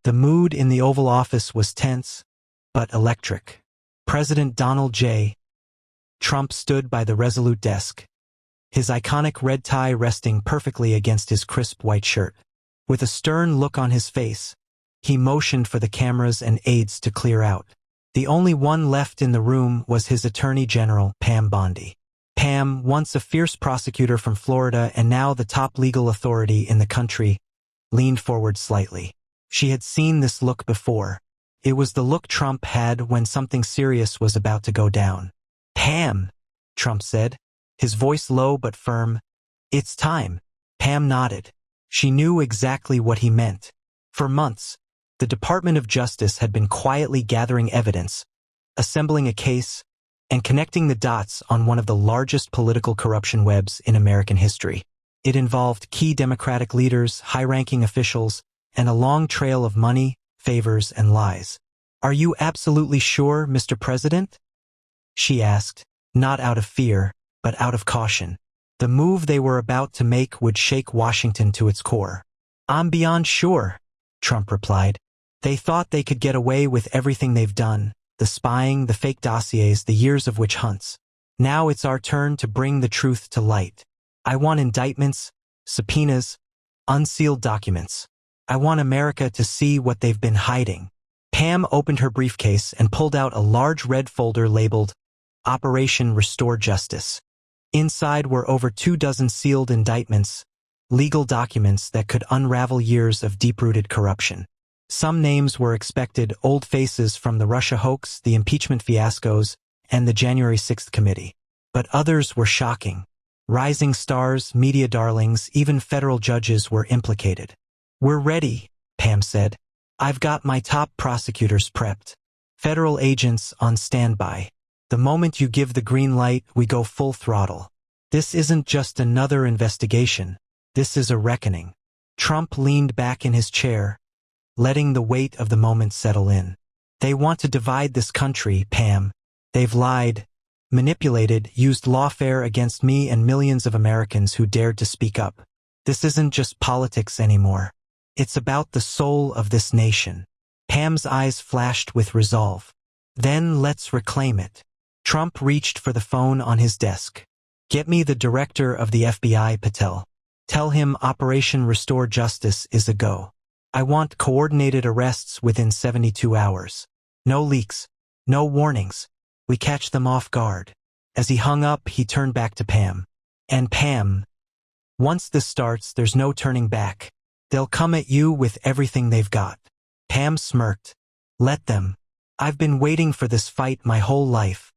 The mood in the Oval Office was tense, but electric. President Donald J. Trump stood by the resolute desk, his iconic red tie resting perfectly against his crisp white shirt. With a stern look on his face, he motioned for the cameras and aides to clear out. The only one left in the room was his Attorney General, Pam Bondi. Pam, once a fierce prosecutor from Florida and now the top legal authority in the country, leaned forward slightly. She had seen this look before. It was the look Trump had when something serious was about to go down. "Pam," Trump said, his voice low but firm. "It's time." Pam nodded. She knew exactly what he meant. For months, the Department of Justice had been quietly gathering evidence, assembling a case, and connecting the dots on one of the largest political corruption webs in American history. It involved key Democratic leaders, high-ranking officials, and a long trail of money, favors, and lies. "Are you absolutely sure, Mr. President?" she asked, not out of fear, but out of caution. The move they were about to make would shake Washington to its core. "I'm beyond sure," Trump replied. "They thought they could get away with everything they've done, the spying, the fake dossiers, the years of witch hunts. Now it's our turn to bring the truth to light. I want indictments, subpoenas, unsealed documents. I want America to see what they've been hiding." Pam opened her briefcase and pulled out a large red folder labeled Operation Restore Justice. Inside were over 24 sealed indictments, legal documents that could unravel years of deep-rooted corruption. Some names were expected, old faces from the Russia hoax, the impeachment fiascos, and the January 6th committee. But others were shocking. Rising stars, media darlings, even federal judges were implicated. "We're ready," Pam said. "I've got my top prosecutors prepped. Federal agents on standby. The moment you give the green light, we go full throttle. This isn't just another investigation. This is a reckoning." Trump leaned back in his chair, letting the weight of the moment settle in. "They want to divide this country, Pam. They've lied, manipulated, used lawfare against me and millions of Americans who dared to speak up. This isn't just politics anymore. It's about the soul of this nation." Pam's eyes flashed with resolve. "Then let's reclaim it." Trump reached for the phone on his desk. "Get me the director of the FBI, Patel. Tell him Operation Restore Justice is a go. I want coordinated arrests within 72 hours. No leaks, no warnings. We catch them off guard." As he hung up, he turned back to Pam. "And Pam, once this starts, there's no turning back. They'll come at you with everything they've got." Pam smirked. "Let them. I've been waiting for this fight my whole life."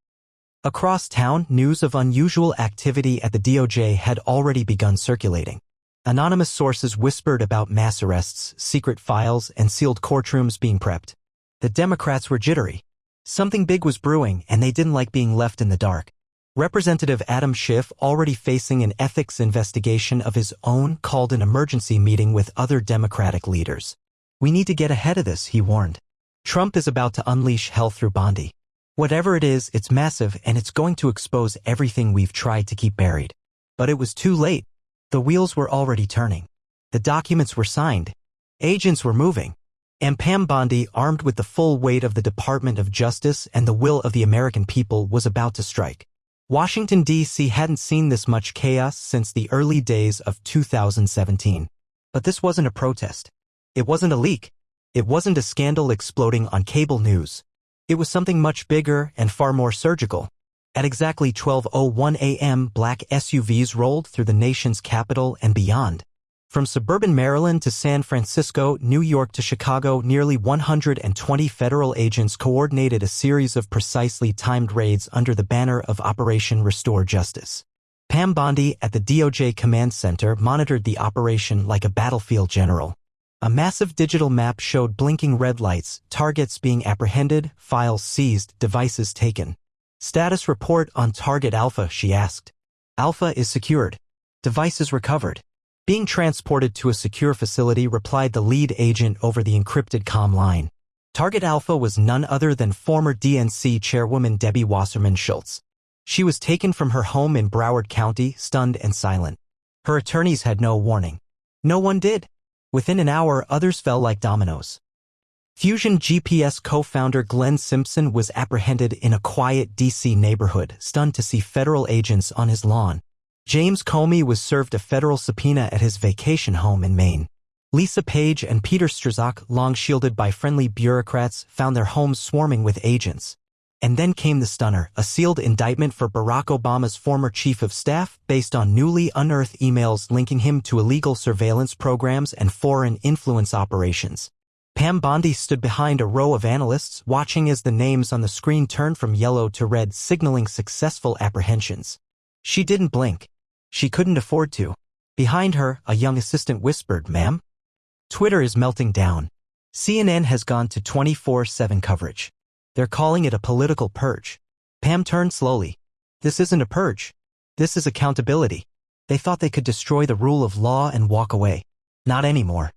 Across town, news of unusual activity at the DOJ had already begun circulating. Anonymous sources whispered about mass arrests, secret files, and sealed courtrooms being prepped. The Democrats were jittery. Something big was brewing, and they didn't like being left in the dark. Representative Adam Schiff, already facing an ethics investigation of his own, called an emergency meeting with other Democratic leaders. "We need to get ahead of this," he warned. "Trump is about to unleash hell through Bondi. Whatever it is, it's massive, and it's going to expose everything we've tried to keep buried." But it was too late. The wheels were already turning. The documents were signed. Agents were moving. And Pam Bondi, armed with the full weight of the Department of Justice and the will of the American people, was about to strike. Washington, D.C. hadn't seen this much chaos since the early days of 2017. But this wasn't a protest. It wasn't a leak. It wasn't a scandal exploding on cable news. It was something much bigger and far more surgical. At exactly 12:01 a.m., black SUVs rolled through the nation's capital and beyond. From suburban Maryland to San Francisco, New York to Chicago, nearly 120 federal agents coordinated a series of precisely timed raids under the banner of Operation Restore Justice. Pam Bondi at the DOJ Command Center monitored the operation like a battlefield general. A massive digital map showed blinking red lights, targets being apprehended, files seized, devices taken. "Status report on target Alpha," she asked. "Alpha is secured. Devices recovered. Being transported to a secure facility," replied the lead agent over the encrypted comm line. Target Alpha was none other than former DNC chairwoman Debbie Wasserman Schultz. She was taken from her home in Broward County, stunned and silent. Her attorneys had no warning. No one did. Within an hour, others fell like dominoes. Fusion GPS co-founder Glenn Simpson was apprehended in a quiet D.C. neighborhood, stunned to see federal agents on his lawn. James Comey was served a federal subpoena at his vacation home in Maine. Lisa Page and Peter Strzok, long shielded by friendly bureaucrats, found their homes swarming with agents. And then came the stunner, a sealed indictment for Barack Obama's former chief of staff, based on newly unearthed emails linking him to illegal surveillance programs and foreign influence operations. Pam Bondi stood behind a row of analysts, watching as the names on the screen turned from yellow to red, signaling successful apprehensions. She didn't blink. She couldn't afford to. Behind her, a young assistant whispered, "Ma'am?" Twitter is melting down. CNN has gone to 24/7 coverage. They're calling it a political purge. Pam turned slowly. This isn't a purge. This is accountability. They thought they could destroy the rule of law and walk away. Not anymore.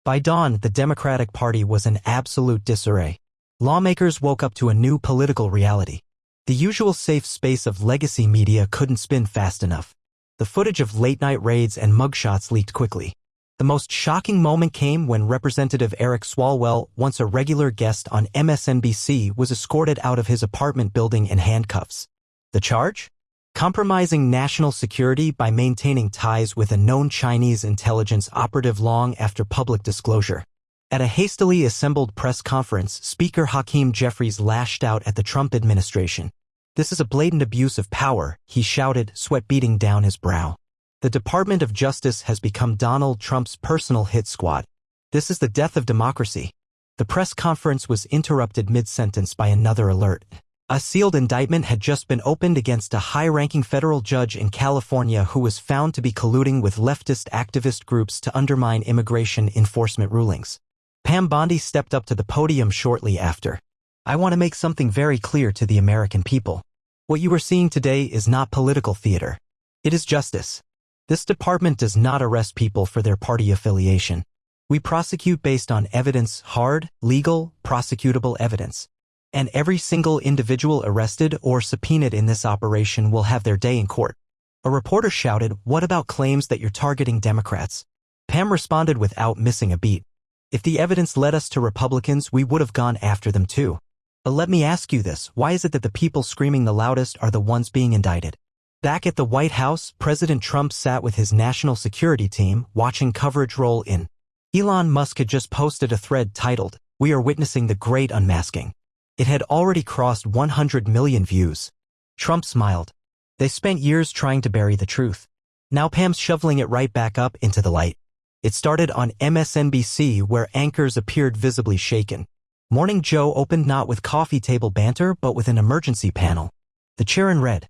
By dawn, the Democratic Party was in absolute disarray. Lawmakers woke up to a new political reality. The usual safe space of legacy media couldn't spin fast enough. The footage of late-night raids and mugshots leaked quickly. The most shocking moment came when Representative Eric Swalwell, once a regular guest on MSNBC, was escorted out of his apartment building in handcuffs. The charge? Compromising national security by maintaining ties with a known Chinese intelligence operative long after public disclosure. At a hastily assembled press conference, Speaker Hakeem Jeffries lashed out at the Trump administration. "This is a blatant abuse of power," he shouted, sweat beading down his brow. "The Department of Justice has become Donald Trump's personal hit squad. This is the death of democracy." The press conference was interrupted mid-sentence by another alert. A sealed indictment had just been opened against a high-ranking federal judge in California who was found to be colluding with leftist activist groups to undermine immigration enforcement rulings. Pam Bondi stepped up to the podium shortly after. "I want to make something very clear to the American people. What you are seeing today is not political theater. It is justice. This department does not arrest people for their party affiliation. We prosecute based on evidence, hard, legal, prosecutable evidence. And every single individual arrested or subpoenaed in this operation will have their day in court." A reporter shouted, "What about claims that you're targeting Democrats?" Pam responded without missing a beat. "If the evidence led us to Republicans, we would have gone after them too. But let me ask you this, why is it that the people screaming the loudest are the ones being indicted?" Back at the White House, President Trump sat with his national security team, watching coverage roll in. Elon Musk had just posted a thread titled, "We are witnessing the great unmasking." It had already crossed 100 million views. Trump smiled. They spent years trying to bury the truth. Now Pam's shoveling it right back up into the light. It started on MSNBC, where anchors appeared visibly shaken. Morning Joe opened not with coffee table banter but with an emergency panel. The chair read,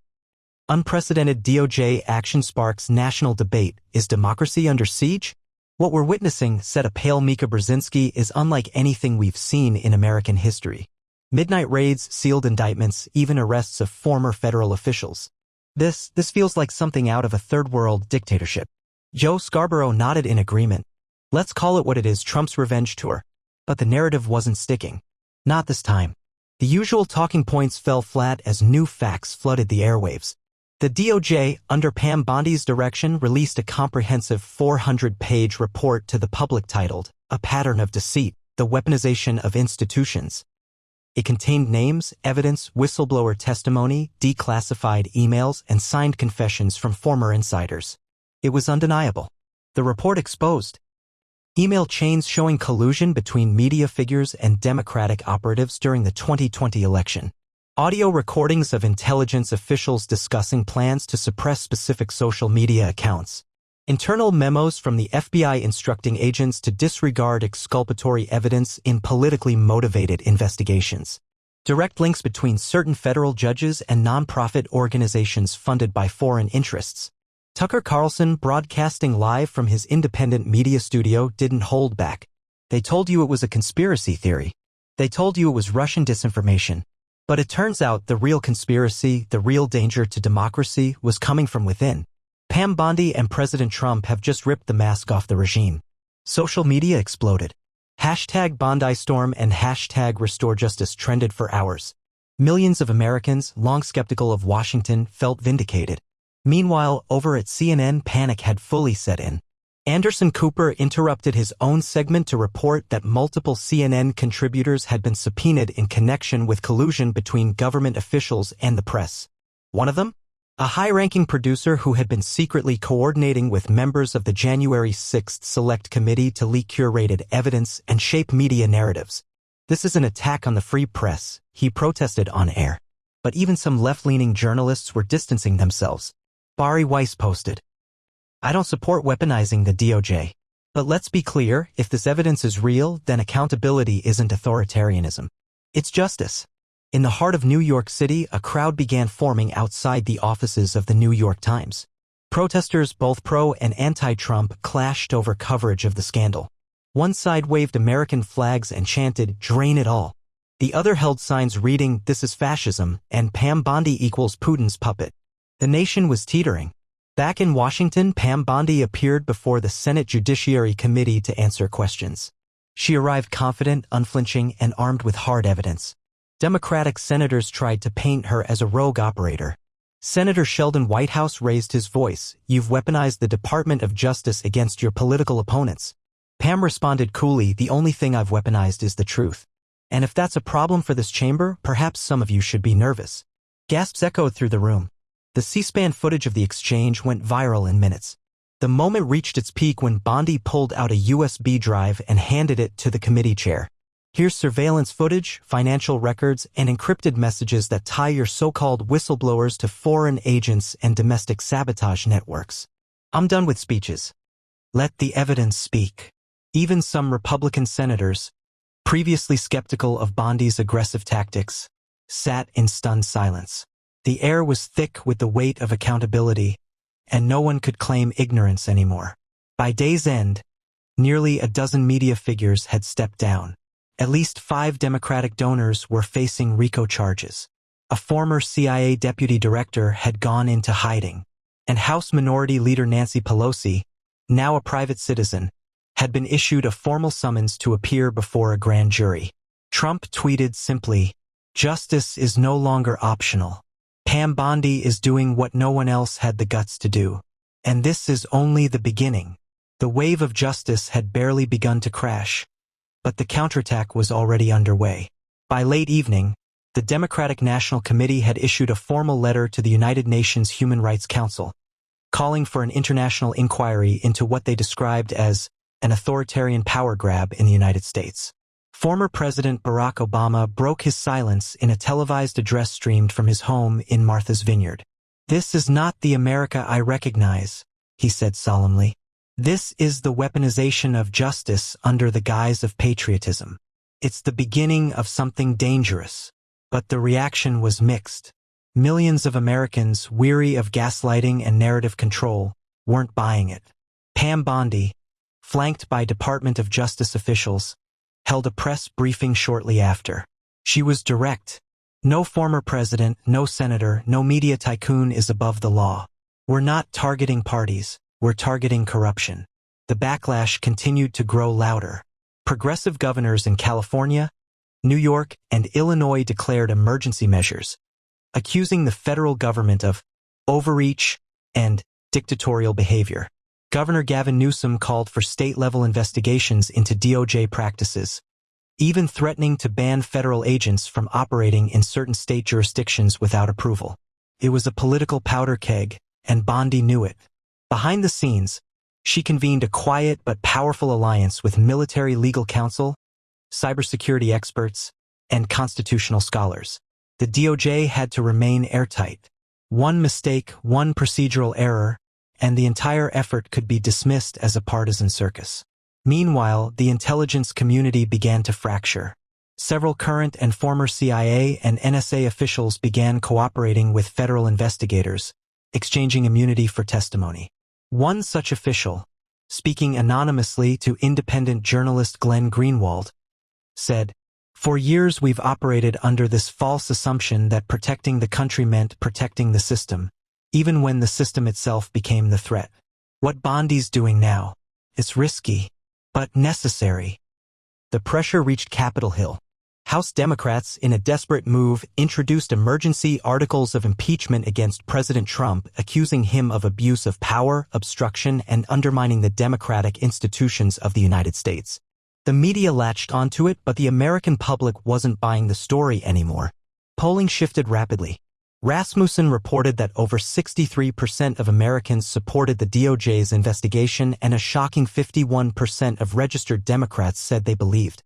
"Unprecedented DOJ action sparks national debate. Is democracy under siege?" "What we're witnessing," said a pale Mika Brzezinski, "is unlike anything we've seen in American history. Midnight raids, sealed indictments, even arrests of former federal officials. This feels like something out of a third-world dictatorship." Joe Scarborough nodded in agreement. "Let's call it what it is, Trump's revenge tour." But the narrative wasn't sticking. Not this time. The usual talking points fell flat as new facts flooded the airwaves. The DOJ, under Pam Bondi's direction, released a comprehensive 400-page report to the public titled, "A Pattern of Deceit, the Weaponization of Institutions." It contained names, evidence, whistleblower testimony, declassified emails, and signed confessions from former insiders. It was undeniable. The report exposed email chains showing collusion between media figures and Democratic operatives during the 2020 election. Audio recordings of intelligence officials discussing plans to suppress specific social media accounts. Internal memos from the FBI instructing agents to disregard exculpatory evidence in politically motivated investigations. Direct links between certain federal judges and nonprofit organizations funded by foreign interests. Tucker Carlson, broadcasting live from his independent media studio, didn't hold back. "They told you it was a conspiracy theory. They told you it was Russian disinformation. But it turns out the real conspiracy, the real danger to democracy, was coming from within." Pam Bondi and President Trump have just ripped the mask off the regime. Social media exploded. Hashtag Bondi Storm and hashtag Restore Justice trended for hours. Millions of Americans, long skeptical of Washington, felt vindicated. Meanwhile, over at CNN, panic had fully set in. Anderson Cooper interrupted his own segment to report that multiple CNN contributors had been subpoenaed in connection with collusion between government officials and the press. One of them? A high-ranking producer who had been secretly coordinating with members of the January 6th Select Committee to leak curated evidence and shape media narratives. This is an attack on the free press, he protested on air. But even some left-leaning journalists were distancing themselves. Bari Weiss posted, "I don't support weaponizing the DOJ. But let's be clear, if this evidence is real, then accountability isn't authoritarianism. It's justice." In the heart of New York City, a crowd began forming outside the offices of the New York Times. Protesters, both pro and anti-Trump, clashed over coverage of the scandal. One side waved American flags and chanted, "Drain it all." The other held signs reading, "This is fascism," and "Pam Bondi equals Putin's puppet." The nation was teetering. Back in Washington, Pam Bondi appeared before the Senate Judiciary Committee to answer questions. She arrived confident, unflinching, and armed with hard evidence. Democratic senators tried to paint her as a rogue operator. Senator Sheldon Whitehouse raised his voice, "You've weaponized the Department of Justice against your political opponents." Pam responded coolly, "The only thing I've weaponized is the truth. And if that's a problem for this chamber, perhaps some of you should be nervous." Gasps echoed through the room. The C-SPAN footage of the exchange went viral in minutes. The moment reached its peak when Bondi pulled out a USB drive and handed it to the committee chair. "Here's surveillance footage, financial records, and encrypted messages that tie your so-called whistleblowers to foreign agents and domestic sabotage networks. I'm done with speeches. Let the evidence speak." Even some Republican senators, previously skeptical of Bondi's aggressive tactics, sat in stunned silence. The air was thick with the weight of accountability, and no one could claim ignorance anymore. By day's end, nearly a dozen media figures had stepped down. At least 5 Democratic donors were facing RICO charges. A former CIA deputy director had gone into hiding, and House Minority Leader Nancy Pelosi, now a private citizen, had been issued a formal summons to appear before a grand jury. Trump tweeted simply, "Justice is no longer optional. Pam Bondi is doing what no one else had the guts to do. And this is only the beginning." The wave of justice had barely begun to crash, but the counterattack was already underway. By late evening, the Democratic National Committee had issued a formal letter to the United Nations Human Rights Council, calling for an international inquiry into what they described as an authoritarian power grab in the United States. Former President Barack Obama broke his silence in a televised address streamed from his home in Martha's Vineyard. "This is not the America I recognize," he said solemnly. "This is the weaponization of justice under the guise of patriotism. It's the beginning of something dangerous." But the reaction was mixed. Millions of Americans, weary of gaslighting and narrative control, weren't buying it. Pam Bondi, flanked by Department of Justice officials, held a press briefing shortly after. She was direct. "No former president, no senator, no media tycoon is above the law. We're not targeting parties. We're targeting corruption." The backlash continued to grow louder. Progressive governors in California, New York, and Illinois declared emergency measures, accusing the federal government of overreach and dictatorial behavior. Governor Gavin Newsom called for state-level investigations into DOJ practices, even threatening to ban federal agents from operating in certain state jurisdictions without approval. It was a political powder keg, and Bondi knew it. Behind the scenes, she convened a quiet but powerful alliance with military legal counsel, cybersecurity experts, and constitutional scholars. The DOJ had to remain airtight. One mistake, one procedural error, and the entire effort could be dismissed as a partisan circus. Meanwhile, the intelligence community began to fracture. Several current and former CIA and NSA officials began cooperating with federal investigators, exchanging immunity for testimony. One such official, speaking anonymously to independent journalist Glenn Greenwald, said, "For years we've operated under this false assumption that protecting the country meant protecting the system, even when the system itself became the threat. What Bondi's doing now, it's risky, but necessary." The pressure reached Capitol Hill. House Democrats, in a desperate move, introduced emergency articles of impeachment against President Trump, accusing him of abuse of power, obstruction, and undermining the democratic institutions of the United States. The media latched onto it, but the American public wasn't buying the story anymore. Polling shifted rapidly. Rasmussen reported that over 63% of Americans supported the DOJ's investigation, and a shocking 51% of registered Democrats said they believed.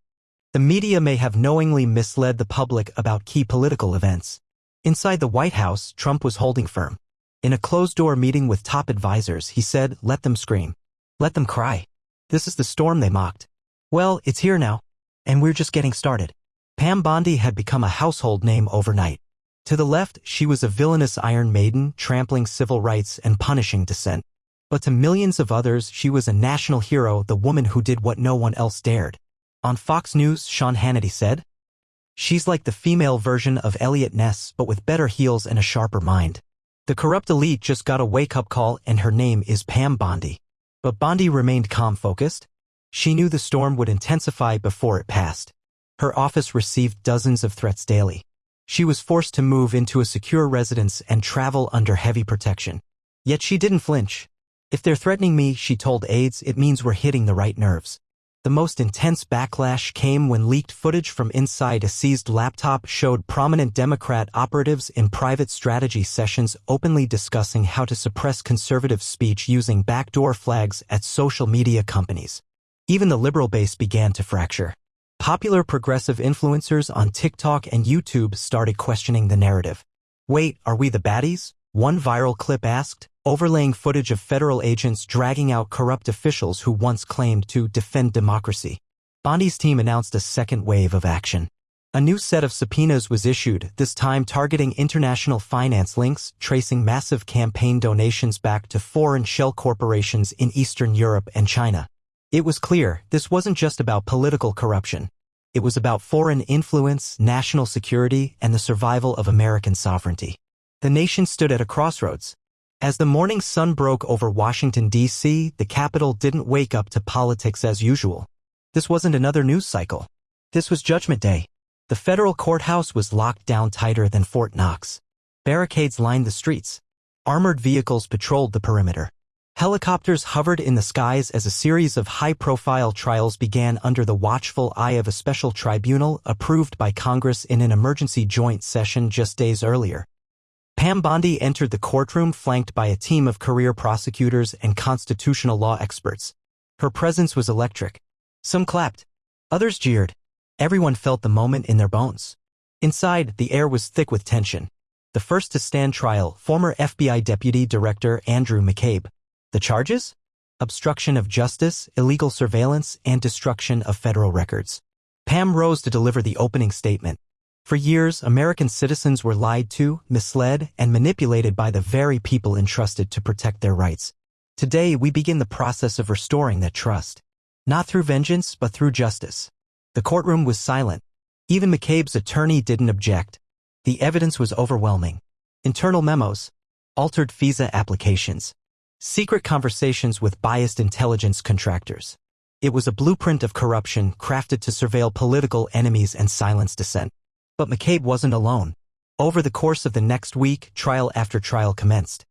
The media may have knowingly misled the public about key political events. Inside the White House, Trump was holding firm. In a closed-door meeting with top advisors, he said, "Let them scream. Let them cry. This is the storm they mocked. Well, it's here now. And we're just getting started." Pam Bondi had become a household name overnight. To the left, she was a villainous Iron Maiden, trampling civil rights and punishing dissent. But to millions of others, she was a national hero, the woman who did what no one else dared. On Fox News, Sean Hannity said, "She's like the female version of Elliot Ness, but with better heels and a sharper mind. The corrupt elite just got a wake-up call, and her name is Pam Bondi." But Bondi remained calm-focused. She knew the storm would intensify before it passed. Her office received dozens of threats daily. She was forced to move into a secure residence and travel under heavy protection. Yet she didn't flinch. "If they're threatening me," she told aides, "it means we're hitting the right nerves." The most intense backlash came when leaked footage from inside a seized laptop showed prominent Democrat operatives in private strategy sessions openly discussing how to suppress conservative speech using backdoor flags at social media companies. Even the liberal base began to fracture. Popular progressive influencers on TikTok and YouTube started questioning the narrative. "Wait, are we the baddies?" one viral clip asked, overlaying footage of federal agents dragging out corrupt officials who once claimed to defend democracy. Bondi's team announced a second wave of action. A new set of subpoenas was issued, this time targeting international finance links, tracing massive campaign donations back to foreign shell corporations in Eastern Europe and China. It was clear this wasn't just about political corruption. It was about foreign influence, national security, and the survival of American sovereignty. The nation stood at a crossroads. As the morning sun broke over Washington, D.C., the Capitol didn't wake up to politics as usual. This wasn't another news cycle. This was Judgment Day. The federal courthouse was locked down tighter than Fort Knox. Barricades lined the streets. Armored vehicles patrolled the perimeter. Helicopters hovered in the skies as a series of high-profile trials began under the watchful eye of a special tribunal approved by Congress in an emergency joint session just days earlier. Pam Bondi entered the courtroom flanked by a team of career prosecutors and constitutional law experts. Her presence was electric. Some clapped. Others jeered. Everyone felt the moment in their bones. Inside, the air was thick with tension. The first to stand trial, former FBI Deputy Director Andrew McCabe. The charges? Obstruction of justice, illegal surveillance, and destruction of federal records. Pam rose to deliver the opening statement. For years, American citizens were lied to, misled, and manipulated by the very people entrusted to protect their rights. Today, we begin the process of restoring that trust. Not through vengeance, but through justice. The courtroom was silent. Even McCabe's attorney didn't object. The evidence was overwhelming. Internal memos, altered visa applications, secret conversations with biased intelligence contractors. It was a blueprint of corruption crafted to surveil political enemies and silence dissent. But McCabe wasn't alone. Over the course of the next week, trial after trial commenced.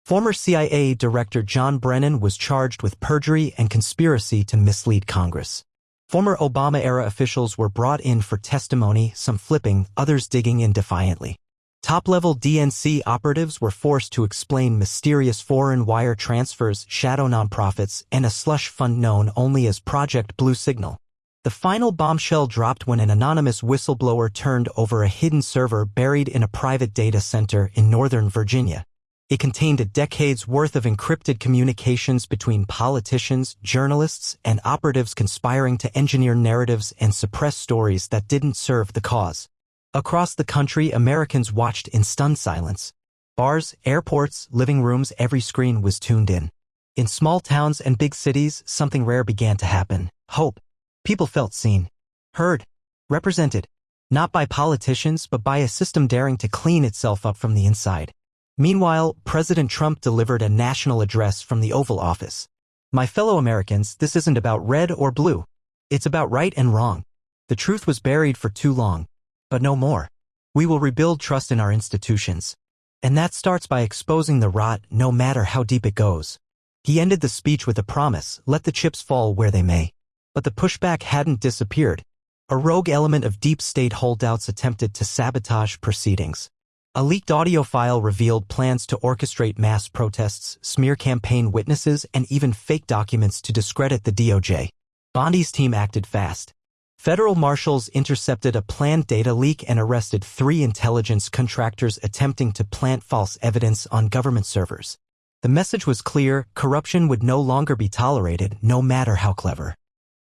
Former CIA Director John Brennan was charged with perjury and conspiracy to mislead Congress. Former Obama-era officials were brought in for testimony, some flipping, others digging in defiantly. Top-level DNC operatives were forced to explain mysterious foreign wire transfers, shadow nonprofits, and a slush fund known only as Project Blue Signal. The final bombshell dropped when an anonymous whistleblower turned over a hidden server buried in a private data center in Northern Virginia. It contained a decade's worth of encrypted communications between politicians, journalists, and operatives conspiring to engineer narratives and suppress stories that didn't serve the cause. Across the country, Americans watched in stunned silence. Bars, airports, living rooms, every screen was tuned in. In small towns and big cities, something rare began to happen: hope. People felt seen, heard, represented, not by politicians but by a system daring to clean itself up from the inside. Meanwhile, President Trump delivered a national address from the Oval Office. "My fellow Americans, this isn't about red or blue. It's about right and wrong. The truth was buried for too long. But no more. We will rebuild trust in our institutions. And that starts by exposing the rot, no matter how deep it goes. He ended the speech with a promise, let the chips fall where they may. But the pushback hadn't disappeared. A rogue element of deep state holdouts attempted to sabotage proceedings. A leaked audio file revealed plans to orchestrate mass protests, smear campaign witnesses, and even fake documents to discredit the DOJ. Bondi's team acted fast. Federal marshals intercepted a planned data leak and arrested 3 intelligence contractors attempting to plant false evidence on government servers. The message was clear: corruption would no longer be tolerated, no matter how clever.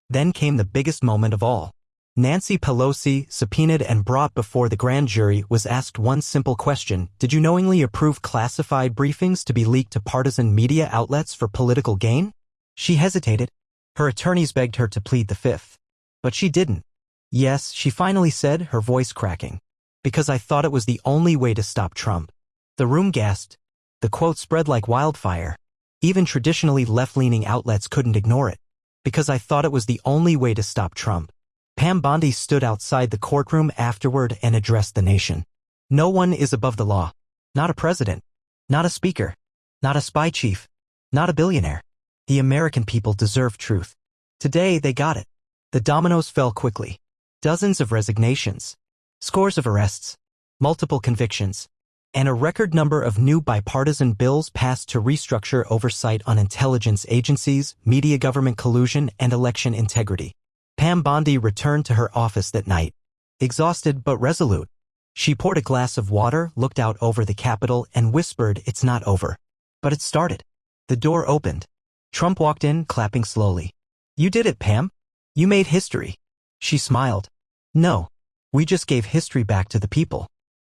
Then came the biggest moment of all. Nancy Pelosi, subpoenaed and brought before the grand jury, was asked one simple question: did you knowingly approve classified briefings to be leaked to partisan media outlets for political gain? She hesitated. Her attorneys begged her to plead the fifth. But she didn't. Yes, she finally said, her voice cracking. Because I thought it was the only way to stop Trump. The room gasped. The quote spread like wildfire. Even traditionally left-leaning outlets couldn't ignore it. Because I thought it was the only way to stop Trump. Pam Bondi stood outside the courtroom afterward and addressed the nation. No one is above the law. Not a president. Not a speaker. Not a spy chief. Not a billionaire. The American people deserve truth. Today they got it. The dominoes fell quickly. Dozens of resignations. Scores of arrests. Multiple convictions. And a record number of new bipartisan bills passed to restructure oversight on intelligence agencies, media government collusion, and election integrity. Pam Bondi returned to her office that night. Exhausted but resolute. She poured a glass of water, looked out over the Capitol, and whispered, "It's not over." But it started. The door opened. Trump walked in, clapping slowly. "You did it, Pam. You made history." She smiled. "No. We just gave history back to the people."